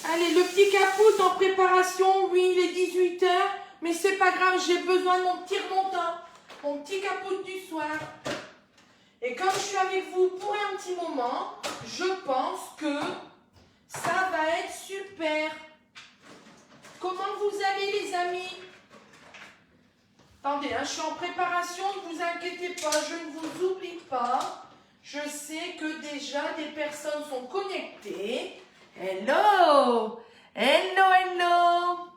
Allez, le petit capoute en préparation. Oui, il est 18 h, mais c'est pas grave, j'ai besoin de mon petit remontant. Mon petit capoute du soir. Et comme je suis avec vous pour un petit moment, je pense que ça va être super. Comment vous allez les amis? Attendez, hein, je suis en préparation, ne vous inquiétez pas, je ne vous oublie pas. Je sais que déjà des personnes sont connectées. Hello! Hello, hello!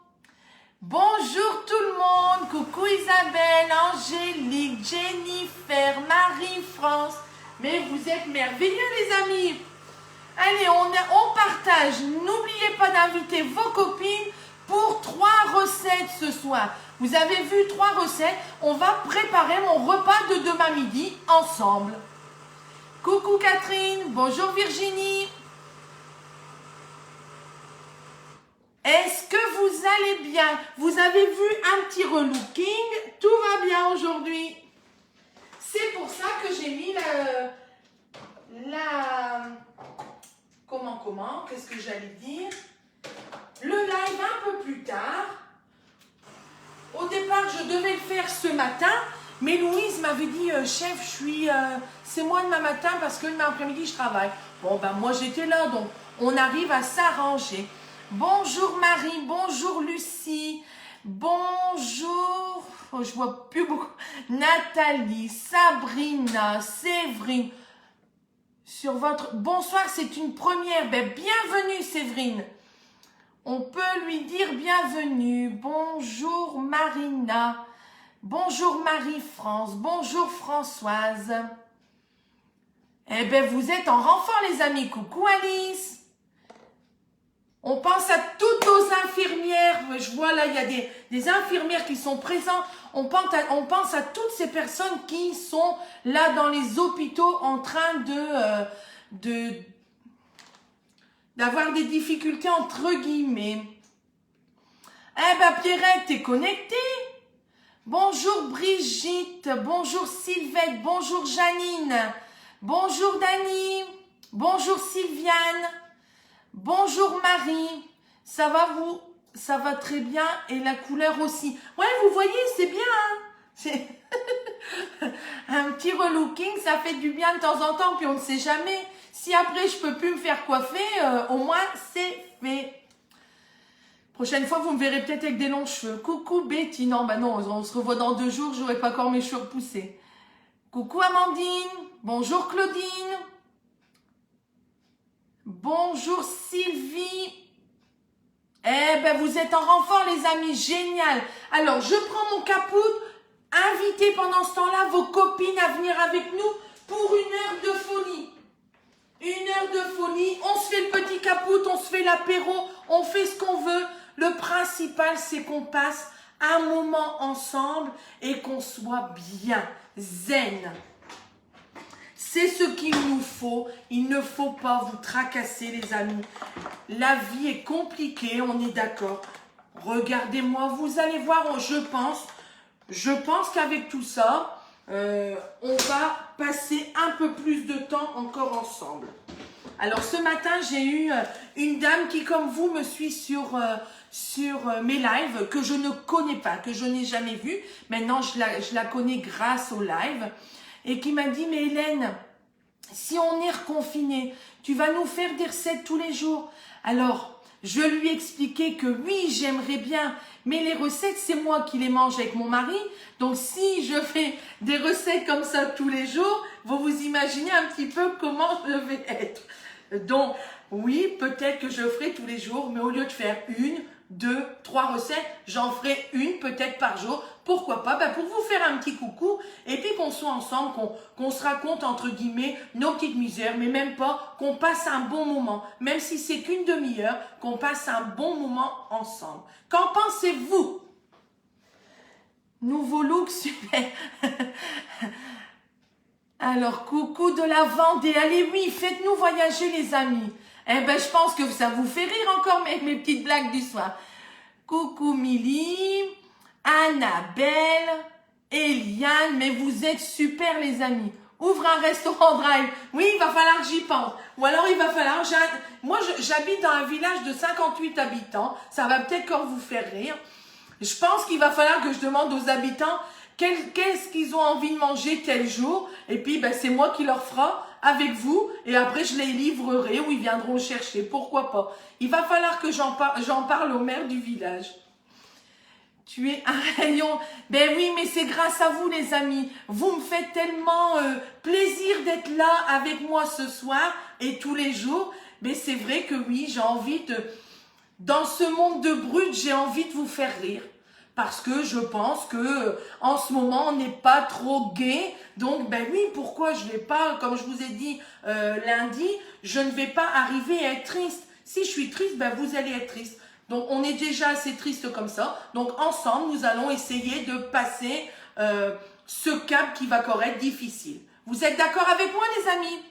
Bonjour tout le monde! Coucou Isabelle, Angélique, Jennifer, Marie-France. Mais vous êtes merveilleux les amis! Allez, on partage. N'oubliez pas d'inviter vos copines pour 3 recettes ce soir. Vous avez vu 3 recettes. On va préparer mon repas de demain midi ensemble. Coucou Catherine. Bonjour Virginie. Est-ce que vous allez bien? Vous avez vu un petit relooking? Tout va bien aujourd'hui. C'est pour ça que j'ai mis qu'est-ce que j'allais dire? Le live un peu plus tard. Au départ, je devais le faire ce matin, mais Louise m'avait dit, chef, c'est moi demain matin parce que demain après-midi, je travaille. Bon, ben moi, j'étais là, donc on arrive à s'arranger. Bonjour Marie, bonjour Lucie, bonjour, oh, je vois plus beaucoup, Nathalie, Sabrina, Séverine. Sur votre... Bonsoir, c'est une première. Ben, bienvenue Séverine. On peut lui dire bienvenue. Bonjour Marina. Bonjour Marie-France. Bonjour Françoise. Eh bien, vous êtes en renfort les amis. Coucou Alice. On pense à toutes nos infirmières. Je vois là, il y a des infirmières qui sont présentes. On pense à toutes ces personnes qui sont là dans les hôpitaux en train d'avoir des difficultés entre guillemets. Eh ben Pierrette, t'es connectée? Bonjour Brigitte, bonjour Sylvette, bonjour Janine, bonjour Dani, bonjour Sylviane, bonjour Marie. Ça va très bien et la couleur aussi. Ouais, vous voyez, c'est bien. Hein, c'est un petit relooking, ça fait du bien de temps en temps, puis on ne sait jamais. Si après je peux plus me faire coiffer, au moins c'est fait. Prochaine fois, vous me verrez peut-être avec des longs cheveux. Coucou Betty, non, bah non, on se revoit dans 2 jours, j'aurai pas encore mes cheveux repoussés. Coucou Amandine, bonjour Claudine, bonjour Sylvie. Eh ben vous êtes en renfort les amis, génial. Alors je prends mon capoute, invitez pendant ce temps-là vos copines à venir avec nous pour 1 heure de folie. 1 heure de folie, on se fait le petit capoute, on se fait l'apéro, on fait ce qu'on veut. Le principal, c'est qu'on passe un moment ensemble et qu'on soit bien zen. C'est ce qu'il nous faut. Il ne faut pas vous tracasser, les amis. La vie est compliquée, on est d'accord. Regardez-moi, vous allez voir, je pense qu'avec tout ça, on va passer un peu plus de temps encore ensemble. Alors ce matin, j'ai eu une dame qui, comme vous, me suit sur mes lives, que je ne connais pas, que je n'ai jamais vue. Maintenant, je la connais grâce au live. Et qui m'a dit, mais Hélène, si on est reconfiné, tu vas nous faire des recettes tous les jours. Alors, je lui ai expliqué que oui, j'aimerais bien, mais les recettes, c'est moi qui les mange avec mon mari. Donc, si je fais des recettes comme ça tous les jours, vous imaginez un petit peu comment je vais être. Donc, oui, peut-être que je ferai tous les jours, mais au lieu de faire 1, 2, 3 recettes, j'en ferai 1 peut-être par jour. Pourquoi pas? Pour vous faire un petit coucou et puis qu'on soit ensemble, qu'on se raconte entre guillemets nos petites misères, mais même pas, qu'on passe un bon moment, même si c'est qu'une demi-heure, qu'on passe un bon moment ensemble. Qu'en pensez-vous? Nouveau look, super. Alors, coucou de la Vendée. Allez, oui, faites-nous voyager, les amis. Eh ben, je pense que ça vous fait rire encore, mes petites blagues du soir. Coucou Milly, Annabelle, Eliane, mais vous êtes super, les amis. Ouvre un restaurant drive. Oui, il va falloir que j'y pense. Ou alors il va falloir... Moi, j'habite dans un village de 58 habitants. Ça va peut-être encore vous faire rire. Je pense qu'il va falloir que je demande aux habitants qu'est-ce qu'ils ont envie de manger tel jour. Et puis, ben, c'est moi qui leur fera avec vous. Et après, je les livrerai ou ils viendront chercher. Pourquoi pas? Il va falloir que j'en parle au maire du village. Tu es un rayon. Ben oui, mais c'est grâce à vous, les amis. Vous me faites tellement plaisir d'être là avec moi ce soir et tous les jours. Mais c'est vrai que oui, j'ai envie de... Dans ce monde de brut, j'ai envie de vous faire rire. Parce que je pense que en ce moment, on n'est pas trop gai. Donc, ben oui, pourquoi je vais pas, comme je vous ai dit lundi, je ne vais pas arriver à être triste. Si je suis triste, ben vous allez être triste. Donc, on est déjà assez triste comme ça. Donc, ensemble, nous allons essayer de passer ce cap qui va encore être difficile. Vous êtes d'accord avec moi, les amis?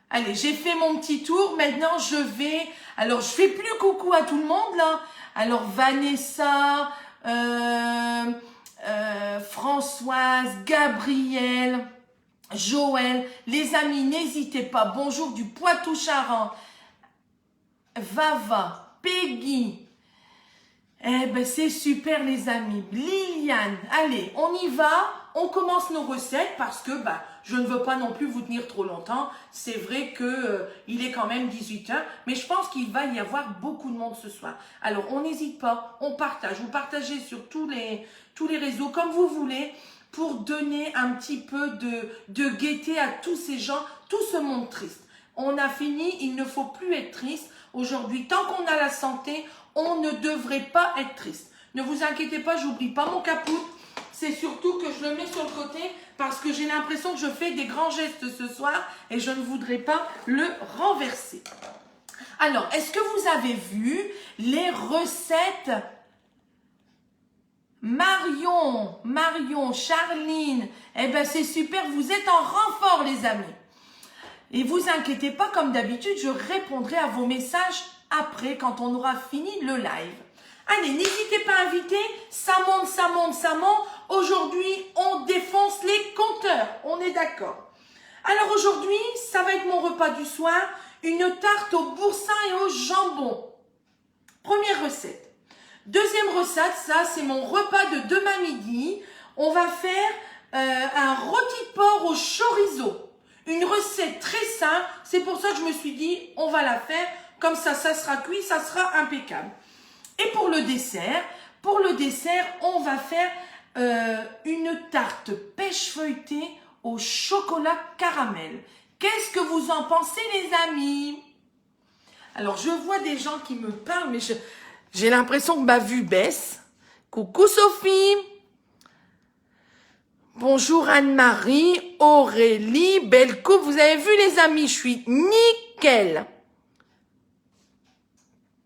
Allez, j'ai fait mon petit tour. Maintenant, je vais... Alors, je fais plus coucou à tout le monde, là. Alors, Vanessa, Françoise, Gabriel, Joël. Les amis, n'hésitez pas. Bonjour du Poitou-Charentes. Vava, Peggy. Eh ben, c'est super, les amis. Liliane. Allez, on y va. On commence nos recettes parce que bah, je ne veux pas non plus vous tenir trop longtemps. C'est vrai que il est quand même 18h, mais je pense qu'il va y avoir beaucoup de monde ce soir. Alors, on n'hésite pas, on partage. Vous partagez sur tous les réseaux comme vous voulez pour donner un petit peu de gaieté à tous ces gens, tout ce monde triste. On a fini, il ne faut plus être triste. Aujourd'hui, tant qu'on a la santé, on ne devrait pas être triste. Ne vous inquiétez pas, j'oublie pas mon caput. C'est surtout que je le mets sur le côté parce que j'ai l'impression que je fais des grands gestes ce soir et je ne voudrais pas le renverser. Alors, est-ce que vous avez vu les recettes Marion, Charline? Eh bien, c'est super, vous êtes en renfort, les amis. Et vous inquiétez pas, comme d'habitude, je répondrai à vos messages après, quand on aura fini le live. Allez, n'hésitez pas à inviter, ça monte, ça monte, ça monte. Aujourd'hui, on défonce les compteurs, on est d'accord. Alors aujourd'hui, ça va être mon repas du soir, une tarte au boursin et au jambon. Première recette. Deuxième recette, ça c'est mon repas de demain midi. On va faire un rôti de porc au chorizo. Une recette très simple, c'est pour ça que je me suis dit, on va la faire, comme ça sera cuit, ça sera impeccable. Et pour le dessert, on va faire une tarte pêche feuilletée au chocolat caramel. Qu'est-ce que vous en pensez, les amis? Alors, je vois des gens qui me parlent, mais j'ai l'impression que ma vue baisse. Coucou Sophie. Bonjour Anne-Marie, Aurélie, belle coupe. Vous avez vu, les amis, je suis nickel.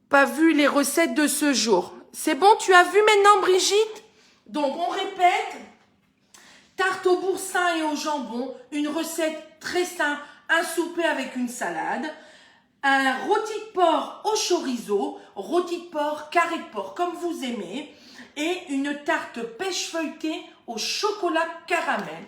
Pas vu les recettes de ce jour. C'est bon, tu as vu maintenant, Brigitte? Donc, on répète. Tarte au boursin et au jambon. Une recette très simple. Un souper avec une salade. Un rôti de porc au chorizo. Rôti de porc, carré de porc, comme vous aimez. Et une tarte pêche feuilletée au chocolat caramel.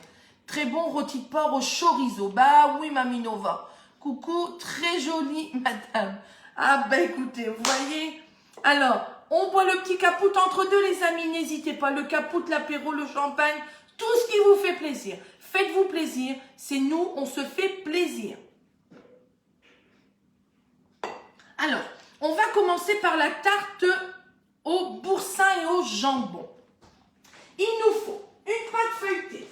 Très bon rôti de porc au chorizo. Bah oui, Mamie Nova. Coucou, très jolie madame. Ah ben écoutez, vous voyez. Alors, on boit le petit caput entre deux, les amis. N'hésitez pas, le caput, l'apéro, le champagne, tout ce qui vous fait plaisir. Faites-vous plaisir. C'est nous, on se fait plaisir. Alors, on va commencer par la tarte au boursin et au jambon. Il nous faut une pâte feuilletée.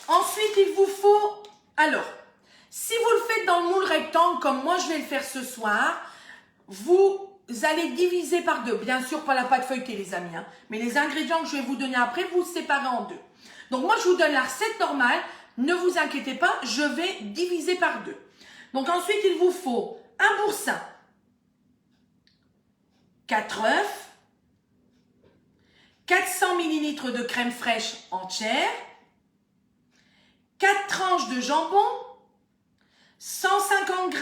Ensuite, il vous faut... Alors, si vous le faites dans le moule rectangle, comme moi je vais le faire ce soir, vous allez diviser par deux. Bien sûr, pas la pâte feuilletée, les amis, hein, mais les ingrédients que je vais vous donner après, vous séparez en deux. Donc, moi, je vous donne la recette normale. Ne vous inquiétez pas, je vais diviser par deux. Donc, ensuite, il vous faut un boursin, 4 œufs, 400 ml de crème fraîche entière, 4 tranches de jambon, 150 g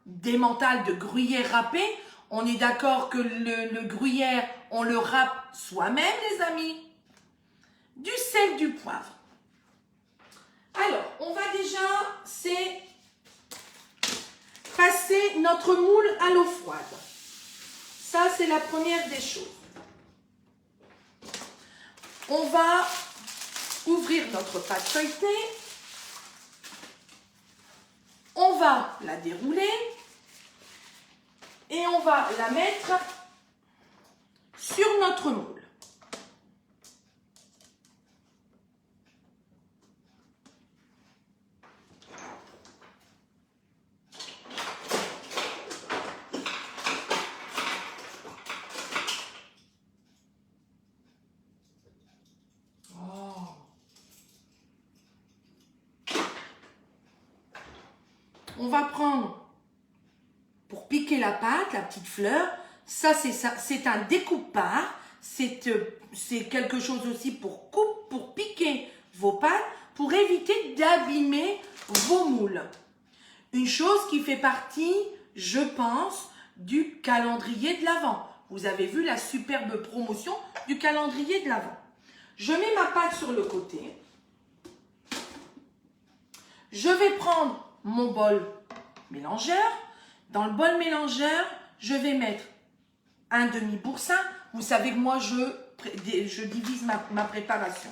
d'emmental de gruyère râpé. On est d'accord que le gruyère, on le râpe soi-même, les amis. Du sel, du poivre. Alors, on va déjà, c'est passer notre moule à l'eau froide. Ça, c'est la première des choses. On va ouvrir notre pâte feuilletée. On va la dérouler. Et on va la mettre sur notre moule. On va prendre, pour piquer la pâte, la petite fleur, ça c'est un découpard, c'est quelque chose aussi pour piquer vos pâtes, pour éviter d'abîmer vos moules. Une chose qui fait partie, je pense, du calendrier de l'Avent. Vous avez vu la superbe promotion du calendrier de l'Avent. Je mets ma pâte sur le côté. Je vais prendre mon bol mélangeur. Dans le bol mélangeur, je vais mettre un demi-boursin. Vous savez que moi, je divise ma préparation.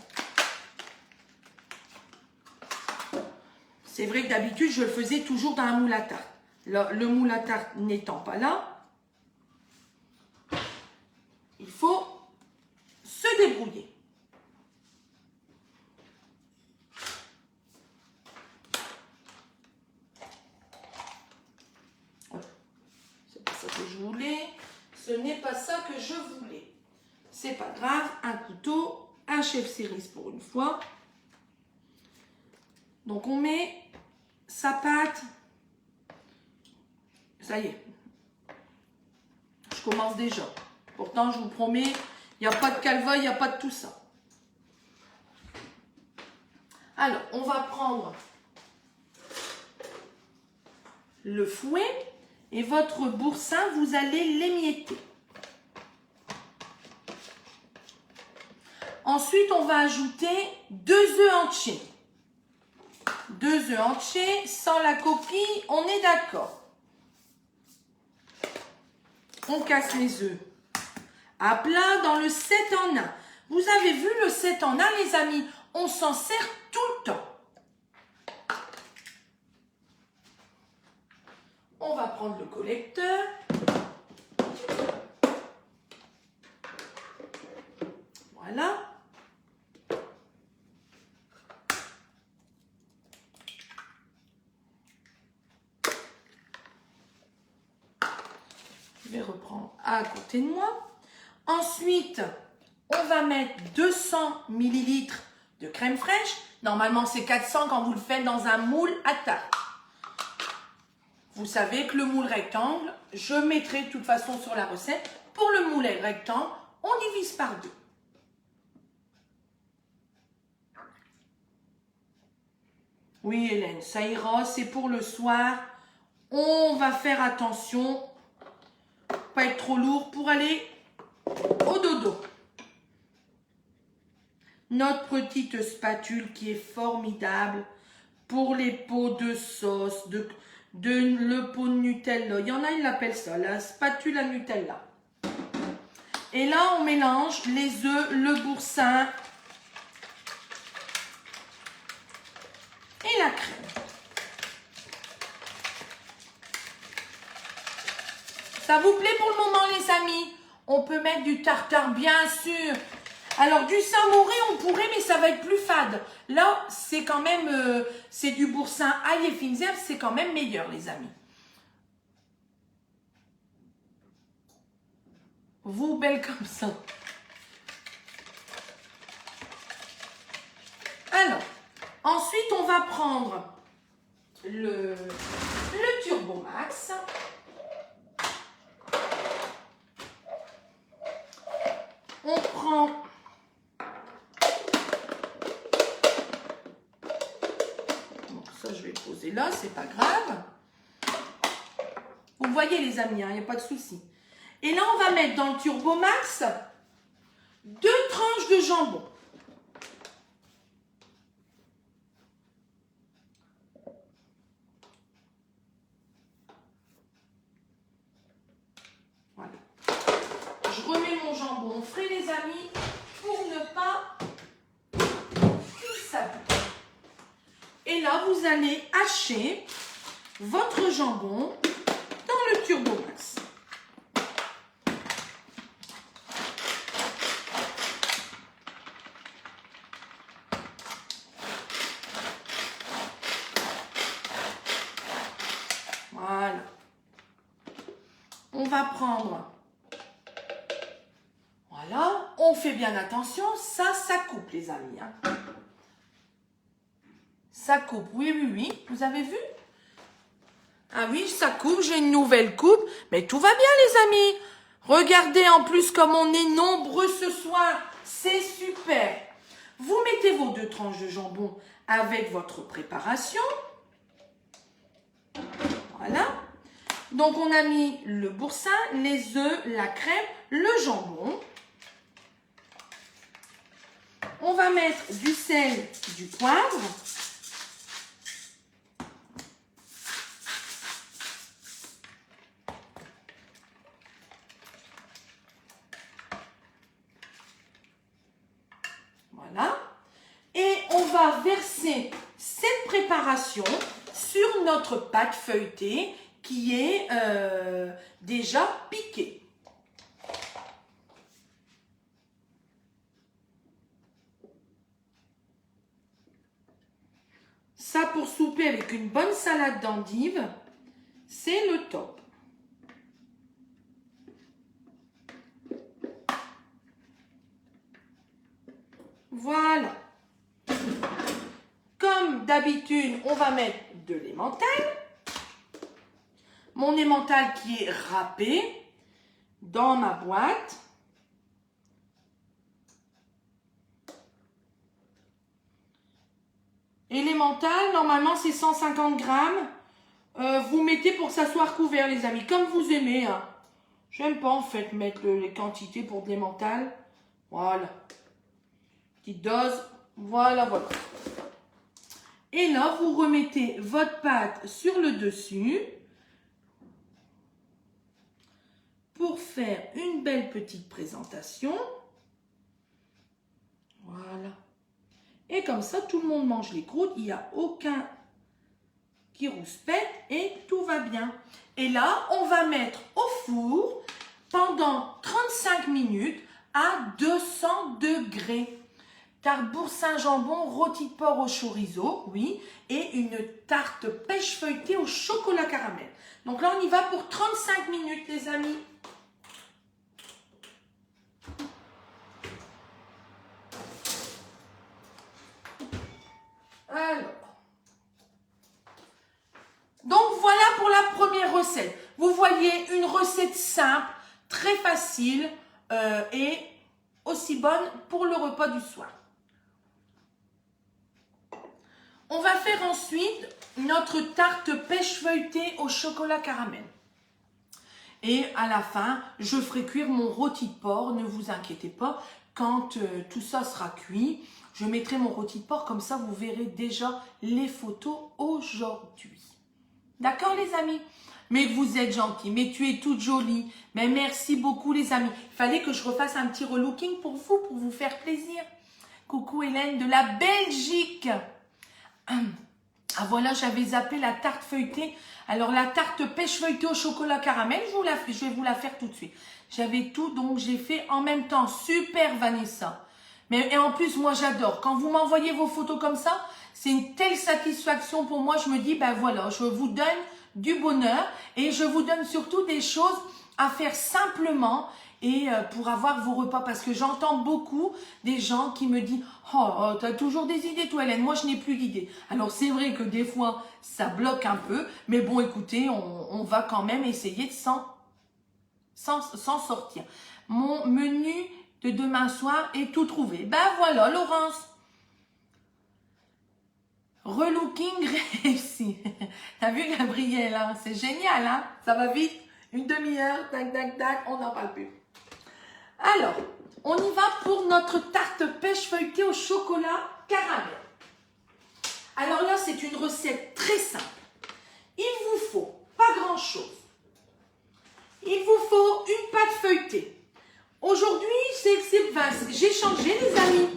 C'est vrai que d'habitude, je le faisais toujours dans un moule à tarte. Le moule à tarte n'étant pas là, il faut se débrouiller. C'est pas ça que je voulais. Ce n'est pas ça que je voulais. C'est pas grave. Un couteau, un chef Céris pour une fois. Donc on met sa pâte. Ça y est. Je commence déjà. Pourtant, je vous promets, il n'y a pas de calva, il n'y a pas de tout ça. Alors, on va prendre le fouet et votre boursin, vous allez l'émietter. Ensuite, on va ajouter 2 œufs entiers. 2 œufs entiers, sans la coquille, on est d'accord. On casse les œufs à plat dans le 7 en 1. Vous avez vu le 7 en 1, les amis? On s'en sert tout le temps. On va prendre le collecteur. Voilà. Je vais reprendre à côté de moi. Ensuite, on va mettre 200 ml de crème fraîche. Normalement, c'est 400 quand vous le faites dans un moule à tarte. Vous savez que le moule rectangle, je mettrai de toute façon sur la recette. Pour le moule rectangle, on divise par 2. Oui, Hélène, ça ira, c'est pour le soir. On va faire attention, pas être trop lourd pour aller au dodo. Notre petite spatule qui est formidable pour les pots de sauce, le pot de Nutella. Il y en a, ils l'appellent ça, la spatule à Nutella. Et là, on mélange les œufs, le boursin et la crème. Ça vous plaît pour le moment, les amis? On peut mettre du tartare, bien sûr. Alors, du samouré, on pourrait, mais ça va être plus fade. Là, c'est quand même, c'est du boursin ail et fines herbes, c'est quand même meilleur, les amis. Vous, belle comme ça. Alors, ensuite, on va prendre le Turbo Max. On prend bon, ça je vais le poser là, c'est pas grave. Vous voyez les amis, il n'y a pas de souci. Et là, on va mettre dans le Turbo Max 2 tranches de jambon. Voilà. Je remets mon jambon frais, les amis, pour ne pas qu'il s'abîme. Et là, vous allez hacher votre jambon dans le Turbo Max. Voilà. On va prendre. Voilà. On fait bien attention. Ça coupe, les amis. Hein. Ça coupe. Oui, oui, oui. Vous avez vu? Ah oui, ça coupe. J'ai une nouvelle coupe. Mais tout va bien, les amis. Regardez en plus comme on est nombreux ce soir. C'est super. Vous mettez vos 2 tranches de jambon avec votre préparation. Voilà. Donc, on a mis le boursin, les œufs, la crème, le jambon. On va mettre du sel, du poivre. Voilà. Et on va verser cette préparation sur notre pâte feuilletée qui est déjà piquée. Ça, pour souper avec une bonne salade d'endives, c'est le top. Voilà. Comme d'habitude, on va mettre de l'emmental. Mon emmental qui est râpé dans ma boîte. Et l'emmental, normalement, c'est 150 grammes. Vous mettez pour que ça soit recouvert, les amis, comme vous aimez. Hein. J'aime pas, en fait, mettre les quantités pour de l'emmental. Voilà. Petite dose. Voilà, voilà. Et là, vous remettez votre pâte sur le dessus pour faire une belle petite présentation. Voilà. Et comme ça, tout le monde mange les croûtes. Il n'y a aucun qui rouspète et tout va bien. Et là, on va mettre au four pendant 35 minutes à 200 degrés. Tarte boursin jambon, rôti de porc au chorizo, oui, et une tarte pêche feuilletée au chocolat caramel. Donc là, on y va pour 35 minutes, les amis. Alors. Donc voilà pour la première recette. Vous voyez, une recette simple, très facile et aussi bonne pour le repas du soir. On va faire ensuite notre tarte pêche feuilletée au chocolat caramel. Et à la fin, je ferai cuire mon rôti de porc, ne vous inquiétez pas. Quand tout ça sera cuit, je mettrai mon rôti de porc, comme ça vous verrez déjà les photos aujourd'hui. D'accord les amis? Mais vous êtes gentils, mais tu es toute jolie. Mais merci beaucoup les amis. Il fallait que je refasse un petit relooking pour vous faire plaisir. Coucou Hélène de la Belgique. Ah voilà, j'avais zappé la tarte feuilletée. Alors la tarte pêche feuilletée au chocolat caramel, je vais vous la faire tout de suite. J'avais tout, donc j'ai fait en même temps. Super Vanessa. Mais et en plus, moi j'adore. Quand vous m'envoyez vos photos comme ça, c'est une telle satisfaction pour moi. Je me dis, ben voilà, je vous donne du bonheur et je vous donne surtout des choses à faire simplement et pour avoir vos repas. Parce que j'entends beaucoup des gens qui me disent, oh, tu as toujours des idées toi Hélène, moi je n'ai plus d'idées. Alors c'est vrai que des fois, ça bloque un peu. Mais bon, écoutez, on va quand même essayer de s'en sortir. Mon menu de demain soir est tout trouvé. Ben voilà, Laurence. Relooking réussi. T'as vu Gabrielle, hein? C'est génial, hein? Ça va vite. Une demi-heure, tac, tac, tac, on n'en parle plus. Alors, on y va pour notre tarte pêche feuilletée au chocolat caramel. Alors là, c'est une recette très simple. Il vous faut pas grand-chose. Il vous faut une pâte feuilletée. Aujourd'hui, j'ai changé les amis.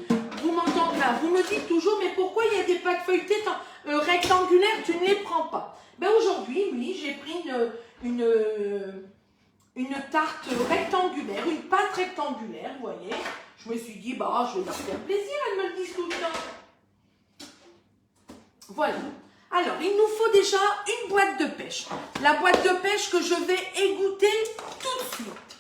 Vous m'entendez là, vous me dites toujours, mais pourquoi il y a des pâtes feuilletées rectangulaires, tu ne les prends pas? Ben aujourd'hui, oui, j'ai pris une tarte rectangulaire, une pâte rectangulaire, vous voyez. Je me suis dit, bah, je vais leur faire plaisir, elles me le disent tout le temps. Voilà. Alors, il nous faut déjà une boîte de pêche. La boîte de pêche que je vais égoutter tout de suite.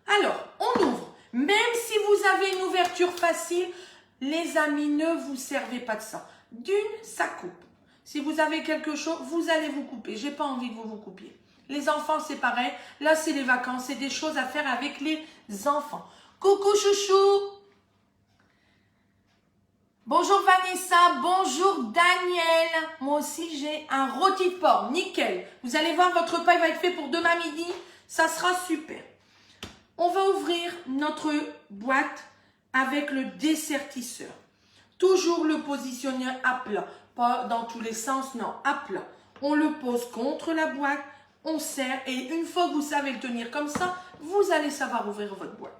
Alors, on ouvre. Même si vous avez une ouverture facile, les amis, ne vous servez pas de ça. D'une, ça coupe. Si vous avez quelque chose, vous allez vous couper. J'ai pas envie que vous vous coupiez. Les enfants, c'est pareil. Là, c'est les vacances. C'est des choses à faire avec les enfants. Coucou, chouchou. Bonjour Vanessa, bonjour Daniel. Moi aussi, j'ai un rôti de porc. Nickel. Vous allez voir, votre repas va être fait pour demain midi. Ça sera super. On va ouvrir notre boîte avec le dessertisseur. Toujours le positionner à plat. Pas dans tous les sens, non, à plat. On le pose contre la boîte, on serre et une fois que vous savez le tenir comme ça, vous allez savoir ouvrir votre boîte.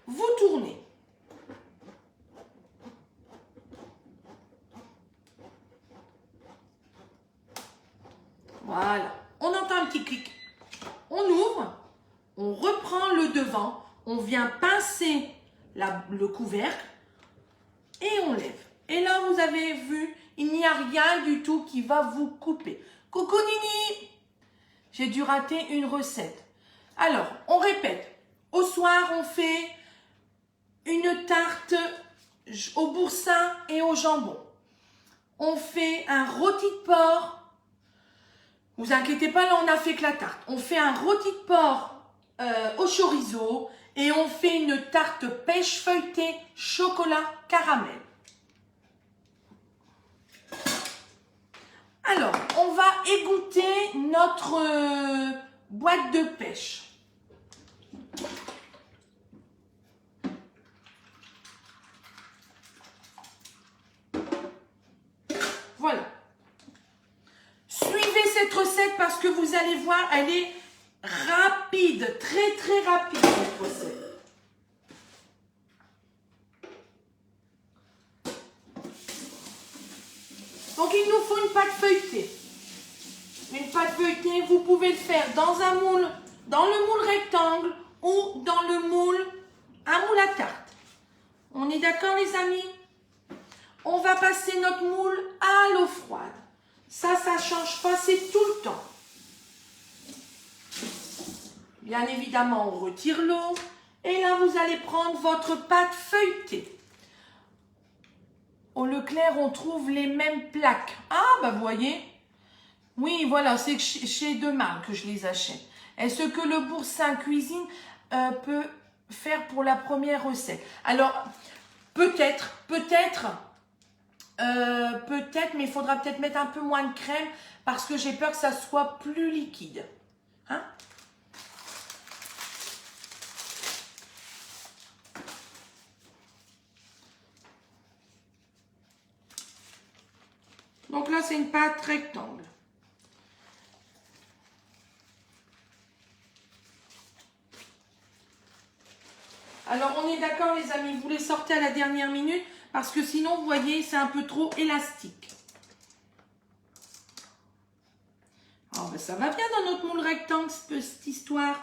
Vous tournez. Voilà. On entend un petit clic. On ouvre, on reprend le devant, on vient pincer le couvercle et on lève. Et là, vous avez vu, il n'y a rien du tout qui va vous couper. Coucou Nini! J'ai dû rater une recette. Alors, on répète. Au soir, on fait une tarte au boursin et au jambon. On fait un rôti de porc. Vous inquiétez pas, là, on a fait que la tarte. On fait un rôti de porc au chorizo et on fait une tarte pêche feuilletée chocolat caramel. Alors, on va égoutter notre boîte de pêche. Voilà. Suivez cette recette parce que vous allez voir, elle est rapide, très très rapide cette recette. Donc, il nous faut une pâte feuilletée. Une pâte feuilletée, vous pouvez le faire dans un moule, dans le moule rectangle ou dans le moule, un moule à tarte. On est d'accord les amis? On va passer notre moule à l'eau froide. Ça ne change pas, c'est tout le temps. Bien évidemment, on retire l'eau. Et là, vous allez prendre votre pâte feuilletée. Au Leclerc, on trouve les mêmes plaques. Ah, bah vous voyez. Oui, voilà, c'est chez Demain que je les achète. Est-ce que le Boursin Cuisine peut faire pour la première recette? Alors, peut-être, mais il faudra peut-être mettre un peu moins de crème parce que j'ai peur que ça soit plus liquide. Hein? Donc là, c'est une pâte rectangle. Alors, on est d'accord, les amis, vous les sortez à la dernière minute parce que sinon, vous voyez, c'est un peu trop élastique. Alors, ben, ça va bien dans notre moule rectangle, cette histoire.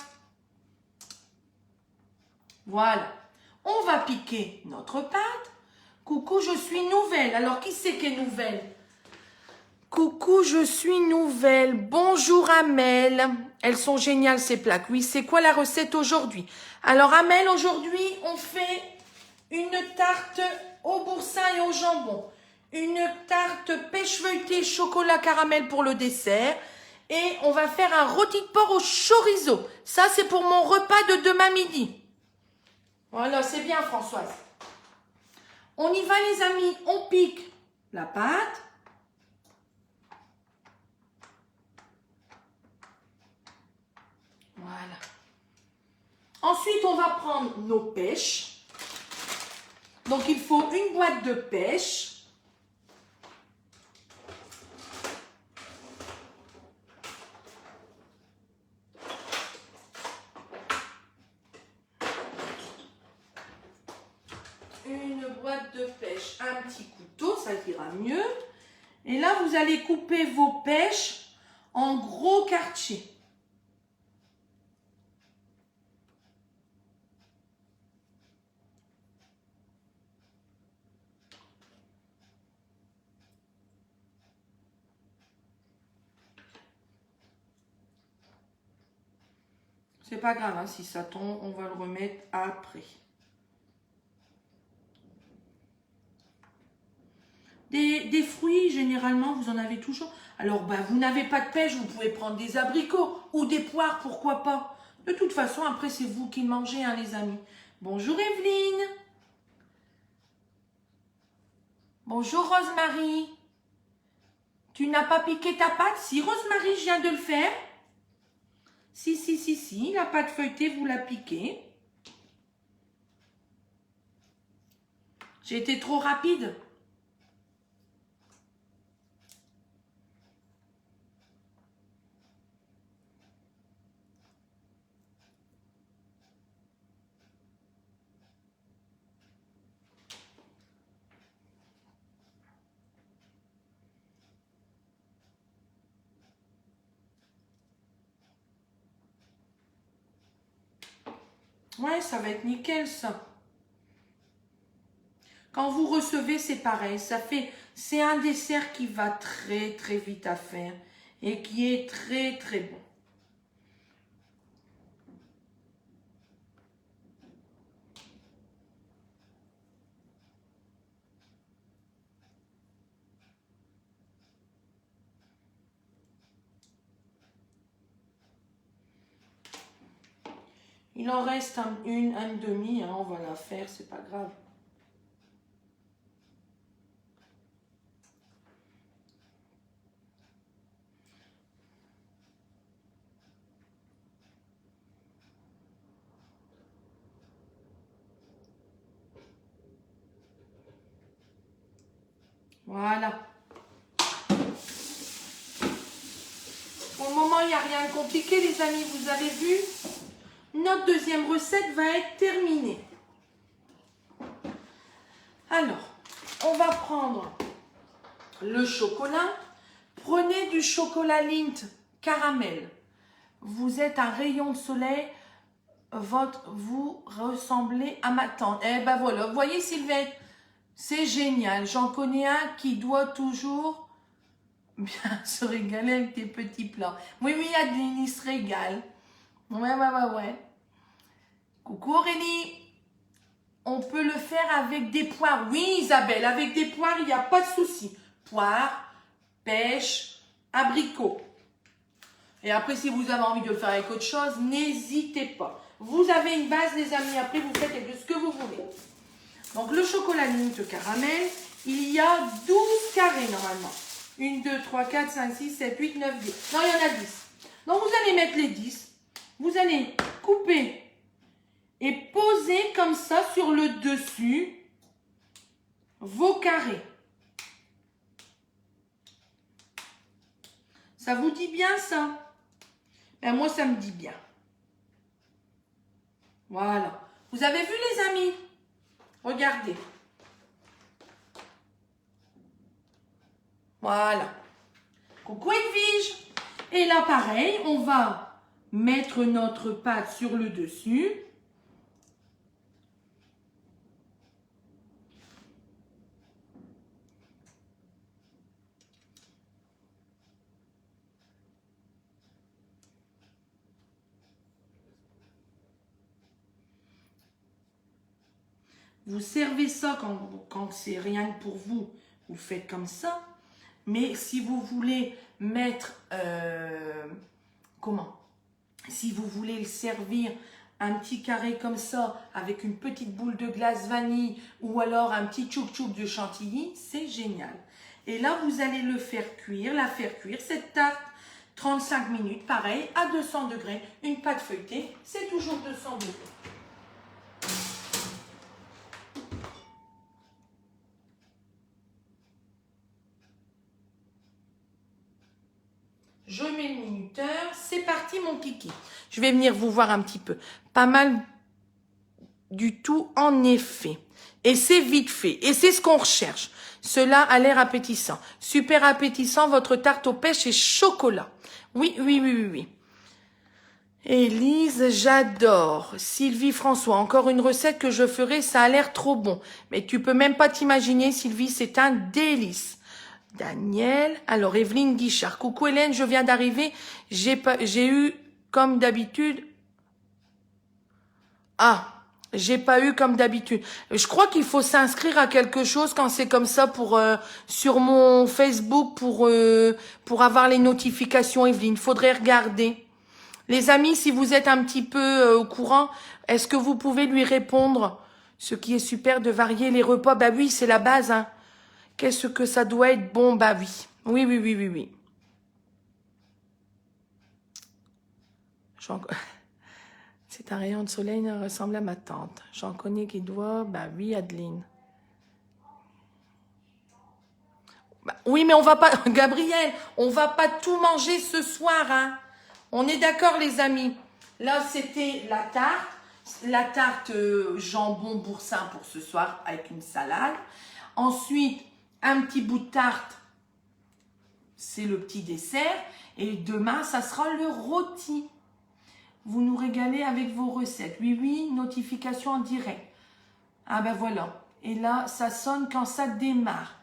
Voilà. On va piquer notre pâte. Coucou, je suis nouvelle. Alors, qui c'est qui est nouvelle? Coucou, je suis nouvelle. Bonjour Amel. Elles sont géniales ces plaques. Oui, c'est quoi la recette aujourd'hui? Alors Amel, aujourd'hui, on fait une tarte au boursin et au jambon. Une tarte pêche feuilletée chocolat caramel pour le dessert. Et on va faire un rôti de porc au chorizo. Ça, c'est pour mon repas de demain midi. Voilà, c'est bien Françoise. On y va les amis. On pique la pâte. Ensuite, on va prendre nos pêches. Donc, il faut une boîte de pêche. Une boîte de pêche, un petit couteau, ça ira mieux. Et là, vous allez couper vos pêches en gros quartiers. C'est pas grave, hein, si ça tombe, on va le remettre après. Des fruits, généralement, vous en avez toujours. Alors, bah, vous n'avez pas de pêche, vous pouvez prendre des abricots ou des poires, pourquoi pas. De toute façon, après, c'est vous qui mangez, hein, les amis. Bonjour Evelyne. Bonjour Rosemary. Tu n'as pas piqué ta pâte? Si, Rosemary, je viens de le faire. Si, la pâte feuilletée, vous la piquez. J'ai été trop rapide. Ouais, ça va être nickel, ça. Quand vous recevez, c'est pareil. C'est un dessert qui va très, très vite à faire et qui est très, très bon. Il en reste une demi, hein, on va la faire, c'est pas grave. Voilà. Pour le moment, il n'y a rien de compliqué, les amis, vous avez vu. Notre deuxième recette va être terminée. Alors, on va prendre le chocolat. Prenez du chocolat Lindt caramel. Vous êtes un rayon de soleil. Vous ressemblez à ma tante. Eh ben voilà, vous voyez Sylvette, c'est génial. J'en connais un qui doit toujours bien se régaler avec tes petits plats. Oui, Adeline, il se régale. Ouais. Coucou Aurélie. On peut le faire avec des poires. Oui, Isabelle, avec des poires, il n'y a pas de souci. Poires, pêche, abricots. Et après, si vous avez envie de le faire avec autre chose, n'hésitez pas. Vous avez une base, les amis. Après, vous faites avec ce que vous voulez. Donc, le chocolat Lindt caramel, il y a 12 carrés normalement. 1, 2, 3, 4, 5, 6, 7, 8, 9, 10. Non, il y en a 10. Donc, vous allez mettre les 10. Vous allez couper et poser comme ça sur le dessus vos carrés. Ça vous dit bien ça? Ben moi, ça me dit bien. Voilà. Vous avez vu les amis? Regardez. Voilà. Coucou Edwige. Et là, pareil, on va mettre notre pâte sur le dessus. Vous servez ça quand c'est rien que pour vous, vous faites comme ça. Mais si vous voulez mettre, si vous voulez le servir un petit carré comme ça, avec une petite boule de glace vanille, ou alors un petit tchouk-tchouk de chantilly, c'est génial. Et là, vous allez le faire cuire, la faire cuire, cette tarte. 35 minutes, pareil, à 200 degrés. Une pâte feuilletée, c'est toujours 200 degrés. Je mets le minuteur. C'est parti, mon kiki. Je vais venir vous voir un petit peu. Pas mal du tout, en effet. Et c'est vite fait. Et c'est ce qu'on recherche. Cela a l'air appétissant. Super appétissant, votre tarte aux pêches et chocolat. Oui, oui, oui, oui, oui. Élise, j'adore. Sylvie François, encore une recette que je ferai, ça a l'air trop bon. Mais tu peux même pas t'imaginer, Sylvie, c'est un délice. Daniel, alors Evelyne Guichard. Coucou Hélène, je viens d'arriver. J'ai eu comme d'habitude. J'ai pas eu comme d'habitude. Je crois qu'il faut s'inscrire à quelque chose quand c'est comme ça pour sur mon Facebook pour avoir les notifications. Evelyne, faudrait regarder. Les amis, si vous êtes un petit peu au courant, est-ce que vous pouvez lui répondre? Ce qui est super de varier les repas, bah oui, c'est la base, hein. Qu'est-ce que ça doit être bon? Bah oui. Oui, oui, oui, oui, oui. C'est un rayon de soleil, il ressemble à ma tante. J'en connais qui doit... Bah oui, Adeline. Bah, oui, mais on va pas... Gabriel, on va pas tout manger ce soir, hein. On est d'accord, les amis. Là, c'était la tarte. La tarte jambon boursin pour ce soir avec une salade. Ensuite, un petit bout de tarte. C'est le petit dessert. Et demain, ça sera le rôti. Vous nous régalez avec vos recettes. Oui, oui, notification en direct. Ah ben voilà. Et là, ça sonne quand ça démarre.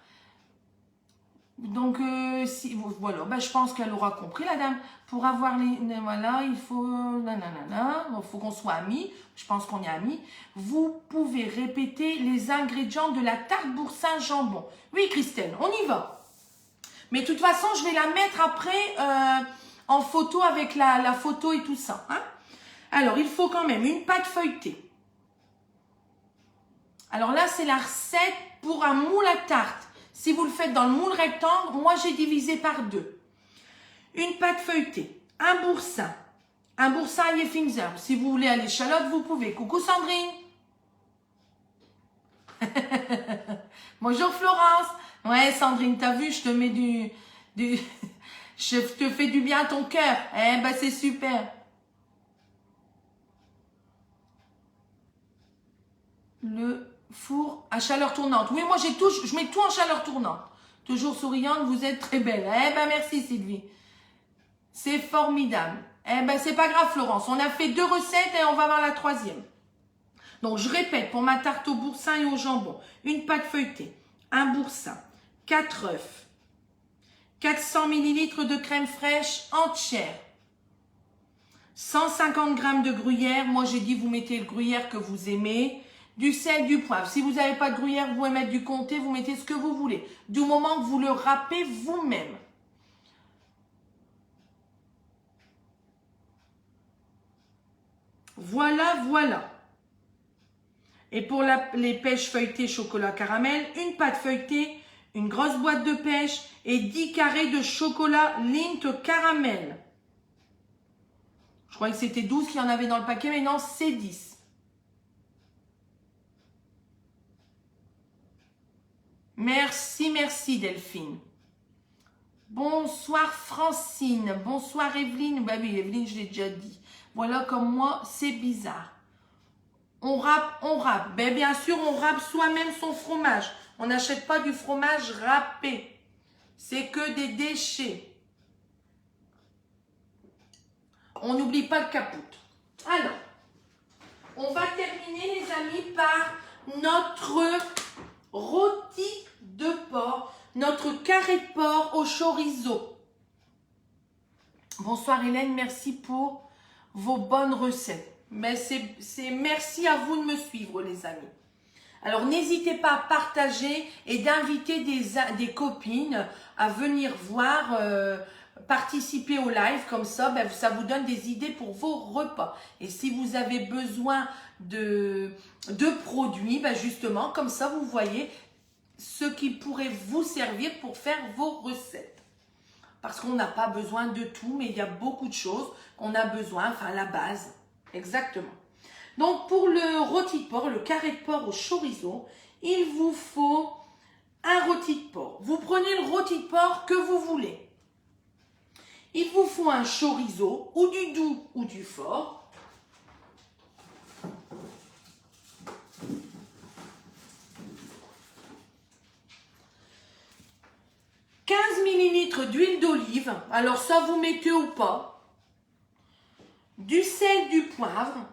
Donc, voilà, ben, je pense qu'elle aura compris, la dame. Pour avoir les... Voilà, il faut... Nanana, il faut qu'on soit amis. Je pense qu'on est amis. Vous pouvez répéter les ingrédients de la tarte boursin jambon. Oui, Christelle, on y va. Mais de toute façon, je vais la mettre après en photo avec la photo et tout ça. Hein. Alors, il faut quand même une pâte feuilletée. Alors là, c'est la recette pour un moule à tarte. Si vous le faites dans le moule rectangle, moi j'ai divisé par 2. Une pâte feuilletée, un boursin à Finzer. Si vous voulez à l'échalote, vous pouvez. Coucou Sandrine. Bonjour Florence. Ouais Sandrine, t'as vu, je te mets je te fais du bien à ton cœur. Eh ben c'est super. Le four à chaleur tournante. Oui, moi je mets tout en chaleur tournante. Toujours souriante, vous êtes très belle. Eh ben merci Sylvie. C'est formidable. Eh ben c'est pas grave Florence, on a fait 2 recettes et on va voir la 3e. Donc je répète, pour ma tarte au boursin et au jambon, une pâte feuilletée, un boursin, 4 œufs, 400 ml de crème fraîche entière, 150 g de gruyère. Moi j'ai dit vous mettez le gruyère que vous aimez. Du sel, du poivre. Si vous n'avez pas de gruyère, vous pouvez mettre du comté, vous mettez ce que vous voulez. Du moment que vous le râpez vous-même. Voilà, voilà. Et pour les pêches feuilletées chocolat caramel, une pâte feuilletée, une grosse boîte de pêche et 10 carrés de chocolat Lindt caramel. Je croyais que c'était 12 qu'il y en avait dans le paquet, mais non, c'est 10. Merci, merci Delphine. Bonsoir Francine. Bonsoir Evelyne. Bah oui, Evelyne, je l'ai déjà dit. Voilà, comme moi, c'est bizarre. On râpe, on râpe. Ben, bien sûr, on râpe soi-même son fromage. On n'achète pas du fromage râpé. C'est que des déchets. On n'oublie pas le capote. Alors, on va terminer les amis par notre rôti de porc, notre carré de porc au chorizo. Bonsoir Hélène, merci pour vos bonnes recettes. Mais c'est merci à vous de me suivre les amis. Alors n'hésitez pas à partager et d'inviter des copines à venir voir, participer au live. Comme ça, ben, ça vous donne des idées pour vos repas. Et si vous avez besoin de produits, ben justement, comme ça vous voyez ce qui pourrait vous servir pour faire vos recettes. parce qu'on n'a pas besoin de tout, mais il y a beaucoup de choses qu'on a besoin, enfin la base, exactement. Donc pour le rôti de porc, le carré de porc au chorizo, il vous faut un rôti de porc. Vous prenez le rôti de porc que vous voulez. Il vous faut un chorizo, ou du doux ou du fort. « 15 ml d'huile d'olive, alors ça vous mettez ou pas. Du sel, du poivre.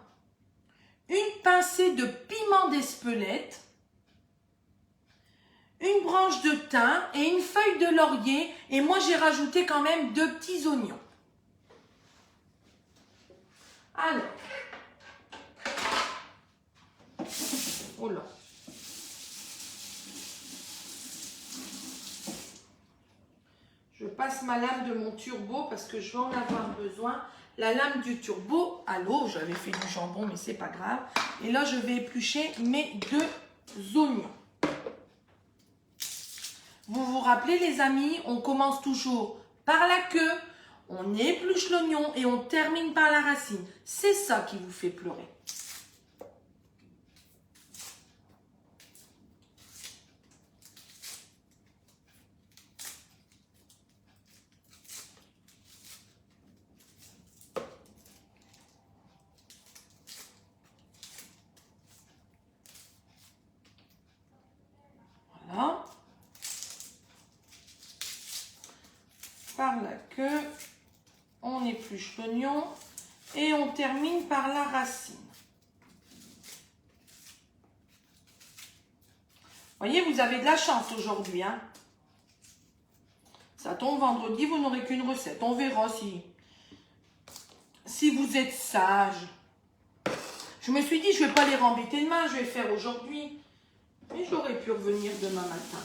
Une pincée de piment d'Espelette. Une branche de thym et une feuille de laurier. Et moi, j'ai rajouté quand même 2 petits oignons. Alors. Oh là. Je passe ma lame de mon turbo parce que je vais en avoir besoin. La lame du turbo à l'eau. J'avais fait du jambon, mais c'est pas grave. Et là, je vais éplucher mes 2 oignons. Vous vous rappelez les amis, on commence toujours par la queue, on épluche l'oignon et on termine par la racine. C'est ça qui vous fait pleurer. Voilà. Par la queue, on épluche l'oignon et on termine par la racine. Vous voyez, vous avez de la chance aujourd'hui. Hein. Ça tombe vendredi, vous n'aurez qu'une recette. On verra si vous êtes sage. Je me suis dit, je ne vais pas les rembêter demain, je vais faire aujourd'hui. Mais j'aurais pu revenir demain matin.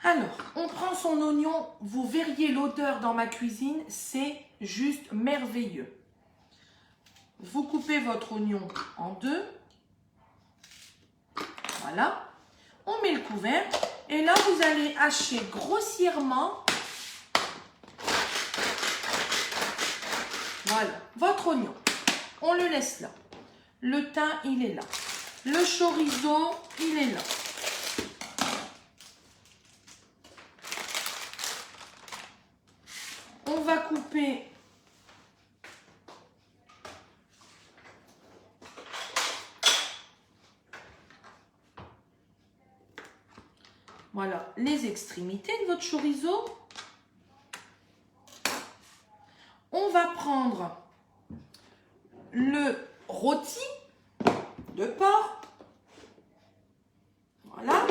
Alors, on prend son oignon, vous verriez l'odeur dans ma cuisine, c'est juste merveilleux. Vous coupez votre oignon en 2. Voilà. On met le couvercle et là, vous allez hacher grossièrement. Voilà, votre oignon. On le laisse là. Le thym, il est là. Le chorizo, il est là. On va couper voilà les extrémités de votre chorizo. On va prendre le rôti de porc. Voilà.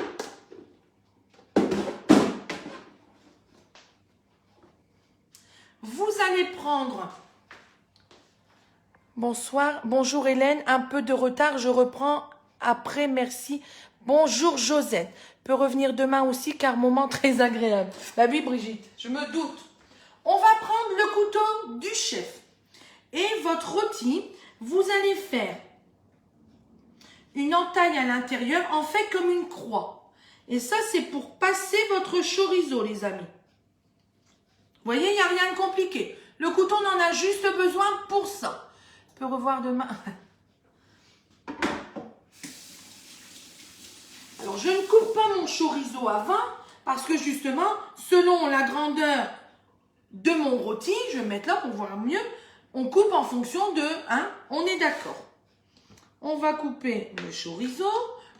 Vous allez prendre... Bonsoir, bonjour Hélène, un peu de retard, je reprends après, merci. Bonjour Josette, peut revenir demain aussi car moment très agréable. Bah oui Brigitte, je me doute. On va prendre le couteau du chef et votre rôti, vous allez faire une entaille à l'intérieur, en fait comme une croix. Et ça c'est pour passer votre chorizo les amis. Vous voyez, il n'y a rien de compliqué. Le couteau, on en a juste besoin pour ça. Je peux revoir demain. Alors, je ne coupe pas mon chorizo avant parce que justement, selon la grandeur de mon rôti, je vais me mettre là pour voir mieux, on coupe en fonction de... Hein, on est d'accord. On va couper le chorizo.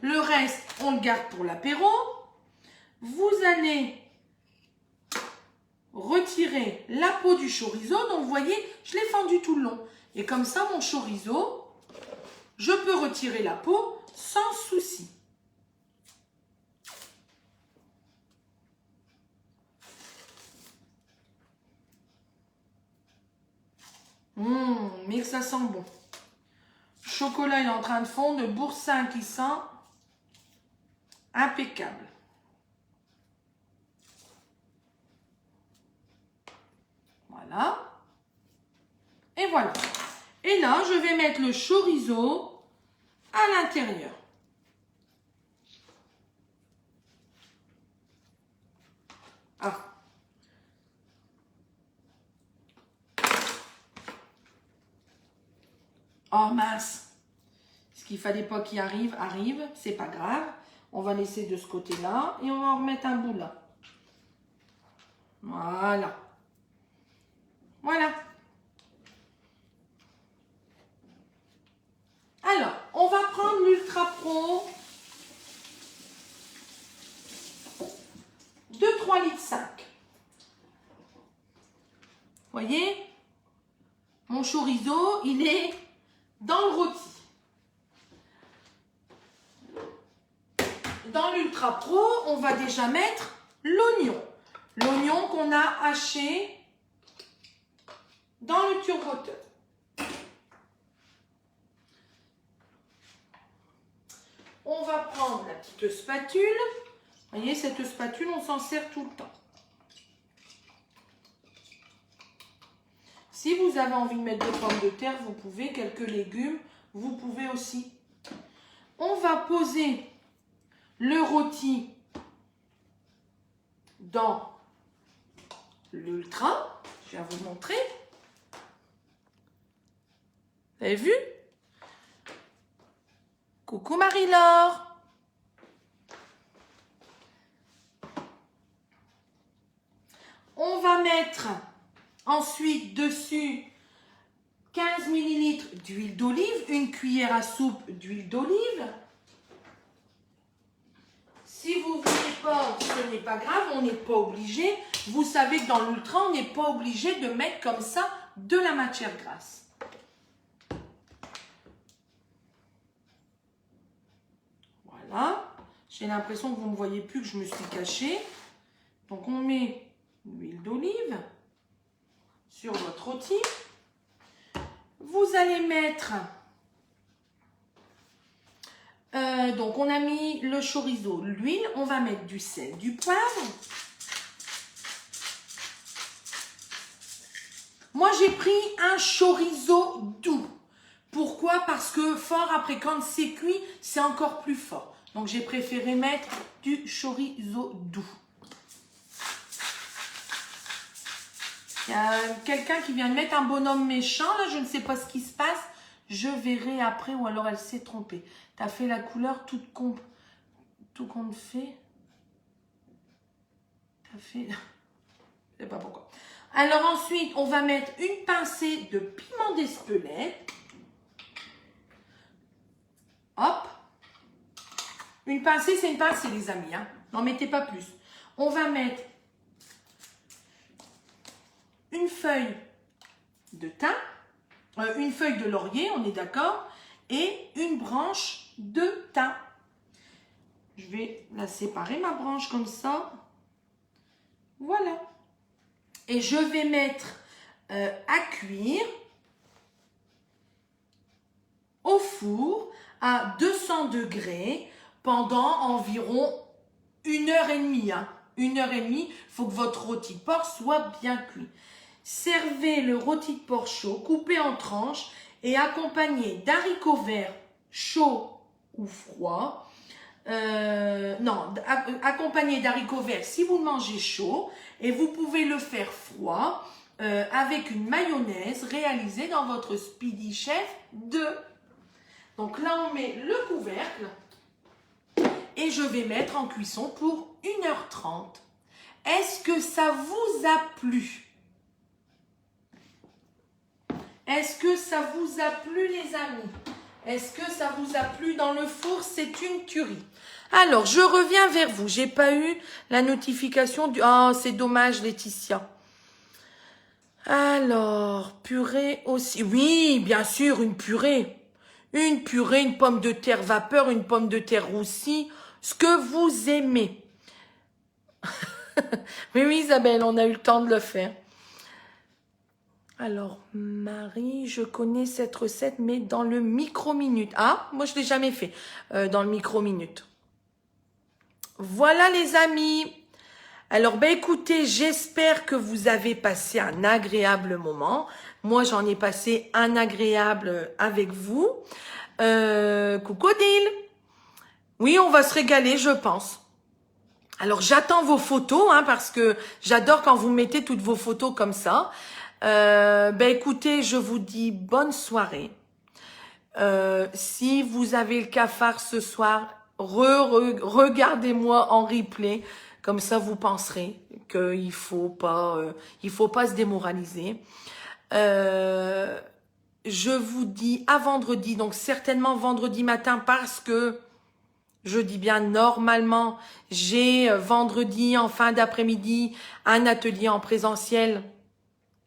Le reste, on le garde pour l'apéro. Vous allez... retirer la peau du chorizo. Donc, vous voyez, je l'ai fendu tout le long. Et comme ça, mon chorizo, je peux retirer la peau sans souci. Mais que ça sent bon. Le chocolat, il est en train de fondre. Le boursin qui sent impeccable. Voilà. Et voilà. Et là, je vais mettre le chorizo à l'intérieur. Ah. Oh mince. Ce qu'il fallait pas qu'il arrive, c'est pas grave. On va laisser de ce côté-là et on va en remettre un bout là. Voilà. Voilà. Alors, on va prendre l'Ultra Pro de 3,5 litres. Voyez, mon chorizo, il est dans le rôti. Dans l'Ultra Pro, on va déjà mettre l'oignon. L'oignon qu'on a haché dans le turboteur. On va prendre la petite spatule. Vous voyez, cette spatule, on s'en sert tout le temps. Si vous avez envie de mettre des pommes de terre, vous pouvez. Quelques légumes, vous pouvez aussi. On va poser le rôti dans l'Ultra. Je vais vous montrer. Vous avez vu? Coucou Marie-Laure. On va mettre ensuite dessus 15 ml d'huile d'olive, une cuillère à soupe d'huile d'olive. Si vous ne voulez pas, ce n'est pas grave, on n'est pas obligé. Vous savez que dans l'Ultra, on n'est pas obligé de mettre comme ça de la matière grasse. Voilà. J'ai l'impression que vous ne voyez plus que je me suis cachée. Donc on met l'huile d'olive sur votre rôti. Vous allez mettre... donc on a mis le chorizo, l'huile. On va mettre du sel, du poivre. Moi j'ai pris un chorizo doux. Pourquoi? Parce que fort après quand c'est cuit, c'est encore plus fort. Donc j'ai préféré mettre du chorizo doux. Il y a quelqu'un qui vient de mettre un bonhomme méchant, là, je ne sais pas ce qui se passe. Je verrai après, ou alors elle s'est trompée. Tu as fait la couleur tout compte fait. Tu as fait... Je ne sais pas pourquoi. Alors ensuite, on va mettre une pincée de piment d'Espelette. Hop. Une pincée, c'est une pincée, les amis. Hein. N'en mettez pas plus. On va mettre une feuille de thym, une feuille de laurier, on est d'accord, et une branche de thym. Je vais la séparer, ma branche, comme ça. Voilà. Et je vais mettre à cuire au four à 200 degrés pendant environ 1h30. Hein. 1h30, il faut que votre rôti de porc soit bien cuit. Servez le rôti de porc chaud, coupé en tranches et accompagné d'haricots verts chauds ou froids. Non, accompagné d'haricots verts si vous le mangez chaud. Et vous pouvez le faire froid avec une mayonnaise réalisée dans votre Speedy Chef 2. Donc là, on met le couvercle et je vais mettre en cuisson pour 1h30. Est-ce que ça vous a plu? Est-ce que ça vous a plu, les amis? Est-ce que ça vous a plu dans le four? C'est une tuerie. Alors, je reviens vers vous. J'ai pas eu la notification du... Oh, c'est dommage, Laetitia. Alors, purée aussi. Oui, bien sûr, une purée. Une purée, une pomme de terre vapeur, une pomme de terre roussie. Ce que vous aimez. Oui, Isabelle, on a eu le temps de le faire. Alors, Marie, je connais cette recette, mais dans le micro-minute. Ah, moi, je ne l'ai jamais fait dans le micro-minute. Voilà, les amis. Alors, ben, écoutez, j'espère que vous avez passé un agréable moment. Moi, j'en ai passé un agréable avec vous. Coucou Odile. Oui, on va se régaler, je pense. Alors, j'attends vos photos, hein, parce que j'adore quand vous mettez toutes vos photos comme ça. Écoutez, je vous dis bonne soirée. Si vous avez le cafard ce soir, regardez-moi en replay. Comme ça, vous penserez qu'il faut pas se démoraliser. Je vous dis à vendredi, donc certainement vendredi matin, parce que je dis bien normalement, j'ai vendredi en fin d'après-midi un atelier en présentiel.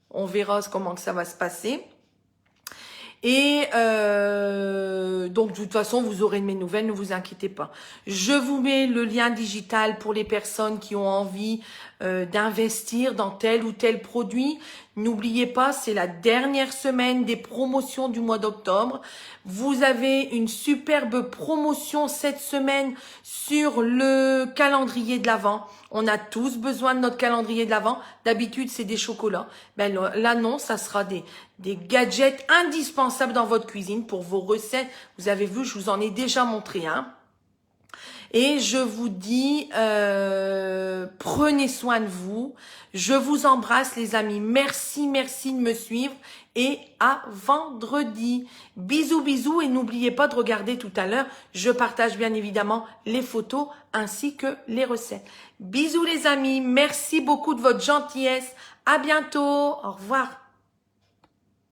On verra comment que ça va se passer. Et donc de toute façon, vous aurez de mes nouvelles, ne vous inquiétez pas. Je vous mets le lien digital pour les personnes qui ont envie d'investir dans tel ou tel produit. N'oubliez pas, c'est la dernière semaine des promotions du mois d'octobre. Vous avez une superbe promotion cette semaine sur le calendrier de l'Avent. On a tous besoin de notre calendrier de l'Avent. D'habitude, c'est des chocolats. Ben là, non, ça sera des gadgets indispensables dans votre cuisine pour vos recettes. Vous avez vu, je vous en ai déjà montré un. Et je vous dis, prenez soin de vous. Je vous embrasse les amis. Merci de me suivre. Et à vendredi. Bisous, bisous. Et n'oubliez pas de regarder tout à l'heure. Je partage bien évidemment les photos ainsi que les recettes. Bisous les amis. Merci beaucoup de votre gentillesse. À bientôt. Au revoir.